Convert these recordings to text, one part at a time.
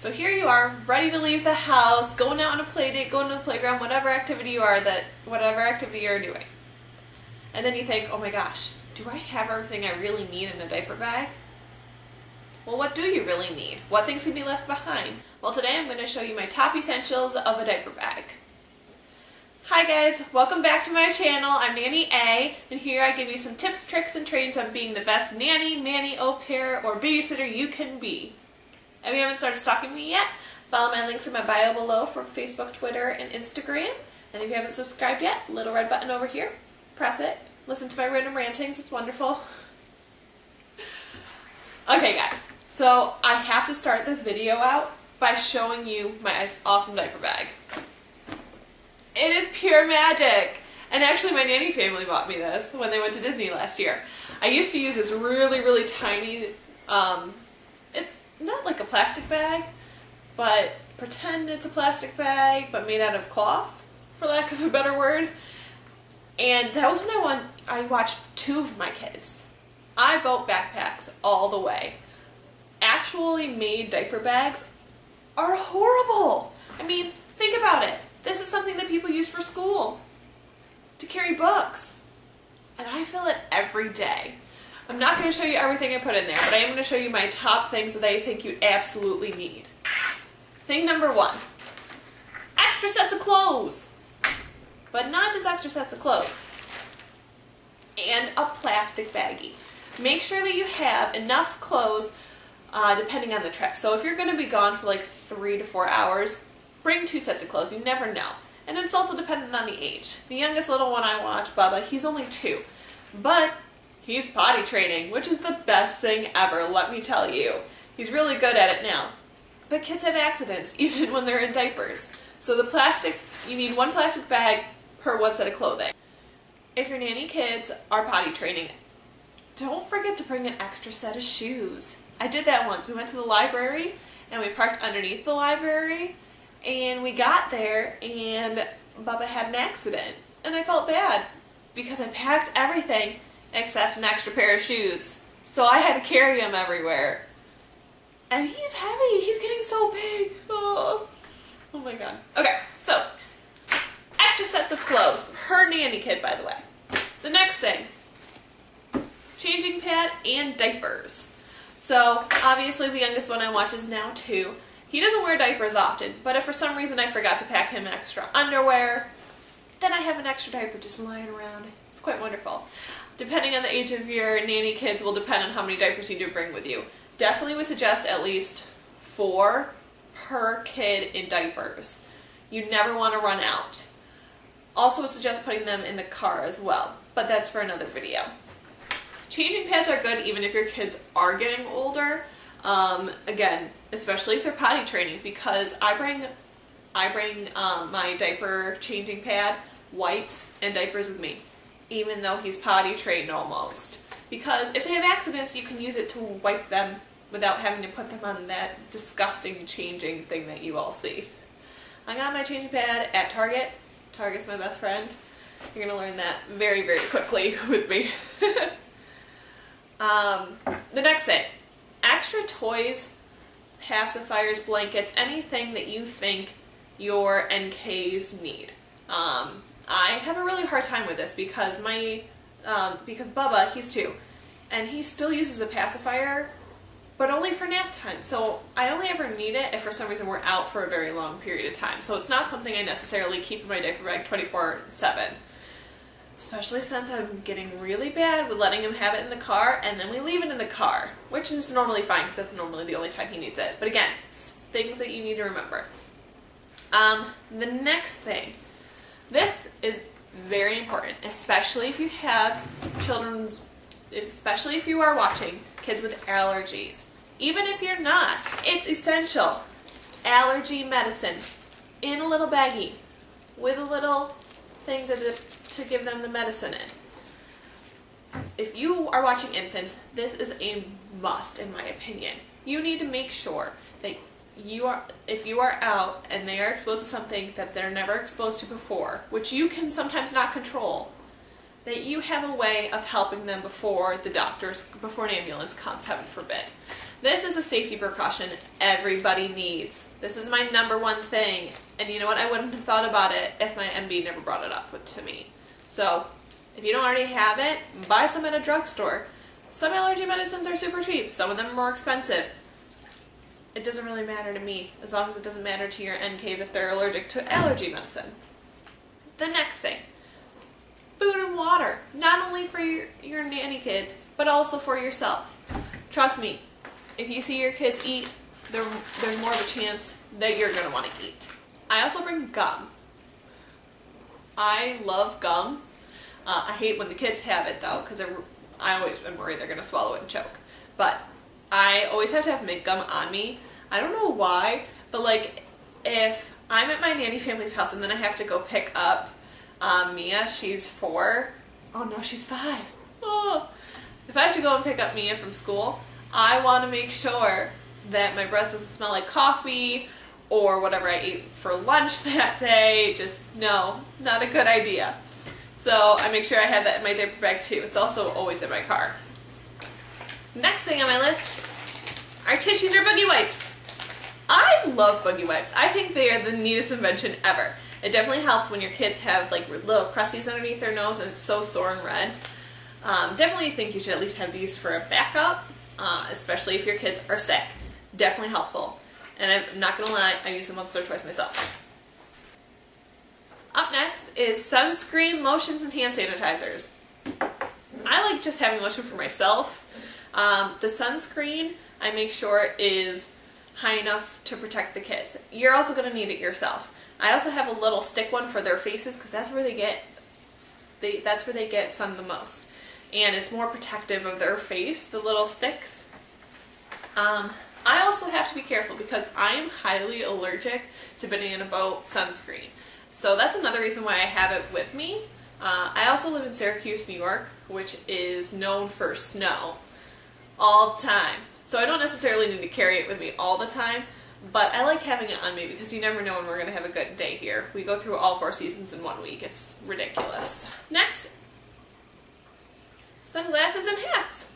So here you are, ready to leave the house, going out on a play date, going to the playground, whatever activity you're doing. And then you think, oh my gosh, do I have everything I really need in a diaper bag? Well, what do you really need? What things can be left behind? Well, today I'm going to show you my top essentials of a diaper bag. Hi guys, welcome back to my channel. I'm Nanny A, and here I give you some tips, tricks, and trains on being the best nanny, manny, au pair, or babysitter you can be. If you haven't started stalking me yet, follow my links in my bio below for Facebook, Twitter, and Instagram. And if you haven't subscribed yet, little red button over here, press it. Listen to my random rantings, it's wonderful. Okay guys, so I have to start this video out by showing you my awesome diaper bag. It is pure magic! And actually my nanny family bought me this when they went to Disney last year. I used to use this really tiny, it's not like a plastic bag, but pretend it's a plastic bag, but made out of cloth, for lack of a better word. And that was when I watched two of my kids. I vote backpacks all the way. Actually made diaper bags are horrible. I mean, think about it. This is something that people use for school, to carry books. And I fill it every day. I'm not going to show you everything I put in there, but I am going to show you my top things that I think you absolutely need. Thing number one, extra sets of clothes. But not just extra sets of clothes. And a plastic baggie. Make sure that you have enough clothes depending on the trip. So if you're going to be gone for like 3 to 4 hours, bring 2 sets of clothes. You never know. And it's also dependent on the age. The youngest little one I watch, Bubba, he's only 2. But he's potty training, which is the best thing ever, let me tell you. He's really good at it now. But kids have accidents, even when they're in diapers. So you need 1 plastic bag per 1 set of clothing. If your nanny kids are potty training, don't forget to bring an extra set of shoes. I did that once. We went to the library and we parked underneath the library and we got there and Bubba had an accident. And I felt bad because I packed everything except an extra pair of shoes. So I had to carry him everywhere. And he's heavy. He's getting so big. Oh my god. Okay, so extra sets of clothes per nanny kid, by the way. The next thing, changing pad and diapers. So obviously the youngest one I watch is now 2. He doesn't wear diapers often, but if for some reason I forgot to pack him extra underwear, then I have an extra diaper just lying around. It's quite wonderful. Depending on the age of your nanny kids will depend on how many diapers you do bring with you. Definitely would suggest at least 4 per kid in diapers. You never want to run out. Also would suggest putting them in the car as well, but that's for another video. Changing pads are good even if your kids are getting older. Again, especially if they're potty training, because I bring my diaper changing pad, wipes, and diapers with me, even though he's potty trained almost. Because if they have accidents, you can use it to wipe them without having to put them on that disgusting changing thing that you all see. I got my changing pad at Target. Target's my best friend. You're going to learn that very quickly with me. The next thing, extra toys, pacifiers, blankets, anything that you think your NKs need. I have a really hard time with this because because Bubba, he's 2, and he still uses a pacifier, but only for nap time. So I only ever need it if for some reason we're out for a very long period of time. So it's not something I necessarily keep in my diaper bag 24/7. Especially since I'm getting really bad with letting him have it in the car and then we leave it in the car, which is normally fine because that's normally the only time he needs it. But again, things that you need to remember. The next thing, this is very important, especially if you have especially if you are watching kids with allergies. Even if you're not, it's essential. Allergy medicine in a little baggie with a little thing to give them the medicine in. If you are watching infants, this is a must in my opinion. You need to make sure that if you are out and they are exposed to something that they're never exposed to before, which you can sometimes not control, that you have a way of helping them before an ambulance comes, heaven forbid. This is a safety precaution everybody needs. This is my #1 thing. And you know what? I wouldn't have thought about it if my MD never brought it up to me. So if you don't already have it, buy some at a drugstore. Some allergy medicines are super cheap. Some of them are more expensive. It doesn't really matter to me, as long as it doesn't matter to your NKs if they're allergic to allergy medicine. The next thing, food and water. Not only for your nanny kids, but also for yourself. Trust me, if you see your kids eat, there's more of a chance that you're going to want to eat. I also bring gum. I love gum. I hate when the kids have it though, because I always am worried they're going to swallow it and choke. But I always have to have mint gum on me. I don't know why, but like if I'm at my nanny family's house and then I have to go pick up Mia, she's 4. Oh no, she's 5. Oh. If I have to go and pick up Mia from school, I want to make sure that my breath doesn't smell like coffee or whatever I ate for lunch that day. Just no, not a good idea. So I make sure I have that in my diaper bag too. It's also always in my car. Next thing on my list are tissues or boogie wipes. I love boogie wipes. I think they are the neatest invention ever. It definitely helps when your kids have like little crusties underneath their nose and it's so sore and red. Definitely think you should at least have these for a backup, especially if your kids are sick. Definitely helpful. And I'm not going to lie, I use them once or twice myself. Up next is sunscreen, lotions, and hand sanitizers. I like just having lotion for myself. The sunscreen I make sure is high enough to protect the kids. You're also going to need it yourself. I also have a little stick one for their faces because that's where they get sun the most. And it's more protective of their face, the little sticks. I also have to be careful because I am highly allergic to banana boat sunscreen. So that's another reason why I have it with me. I also live in Syracuse, New York, which is known for snow all the time. So I don't necessarily need to carry it with me all the time, but I like having it on me because you never know when we're going to have a good day here. We go through all 4 seasons in 1 week. It's ridiculous. Next, sunglasses and hats.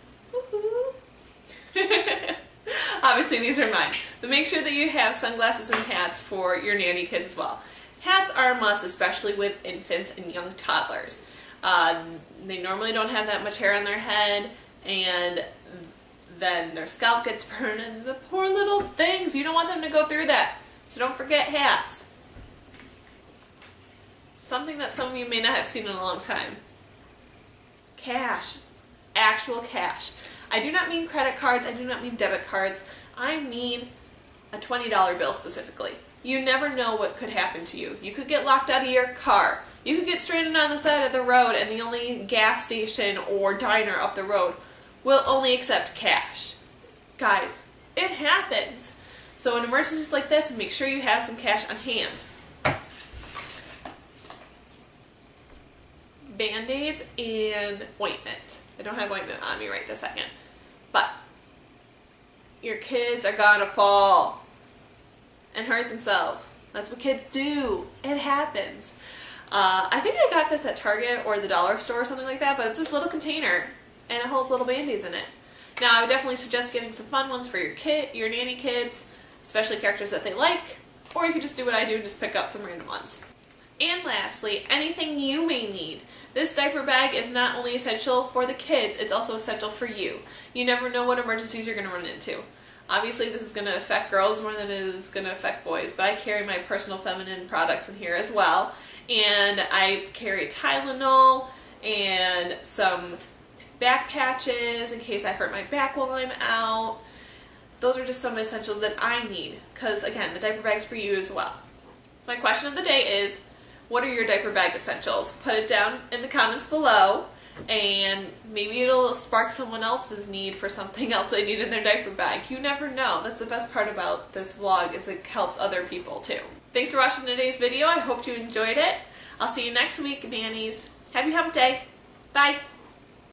Obviously these are mine, but make sure that you have sunglasses and hats for your nanny kids as well. Hats are a must, especially with infants and young toddlers. They normally don't have that much hair on their head, and then their scalp gets burned, and the poor little things, you don't want them to go through that. So don't forget hats. Something that some of you may not have seen in a long time. Cash. Actual cash. I do not mean credit cards, I do not mean debit cards. I mean a $20 bill specifically. You never know what could happen to you. You could get locked out of your car. You could get stranded on the side of the road and the only gas station or diner up the road will only accept cash. Guys, it happens. So in emergencies like this, make sure you have some cash on hand. Band-Aids and ointment. I don't have ointment on me right this second. But your kids are gonna fall and hurt themselves. That's what kids do. It happens. I think I got this at Target or the dollar store or something like that, but it's this little container and it holds little band-aids in it. Now I would definitely suggest getting some fun ones for your nanny kids, especially characters that they like, or you could just do what I do and just pick up some random ones. And lastly, anything you may need. This diaper bag is not only essential for the kids, it's also essential for you. You never know what emergencies you're going to run into. Obviously this is going to affect girls more than it is going to affect boys, but I carry my personal feminine products in here as well. And I carry Tylenol and some back patches in case I hurt my back while I'm out. Those are just some essentials that I need because, again, the diaper bag's for you as well. My question of the day is, what are your diaper bag essentials? Put it down in the comments below and maybe it'll spark someone else's need for something else they need in their diaper bag. You never know. That's the best part about this vlog, is it helps other people too. Thanks for watching today's video. I hope you enjoyed it. I'll see you next week, nannies. Happy hump day. Bye.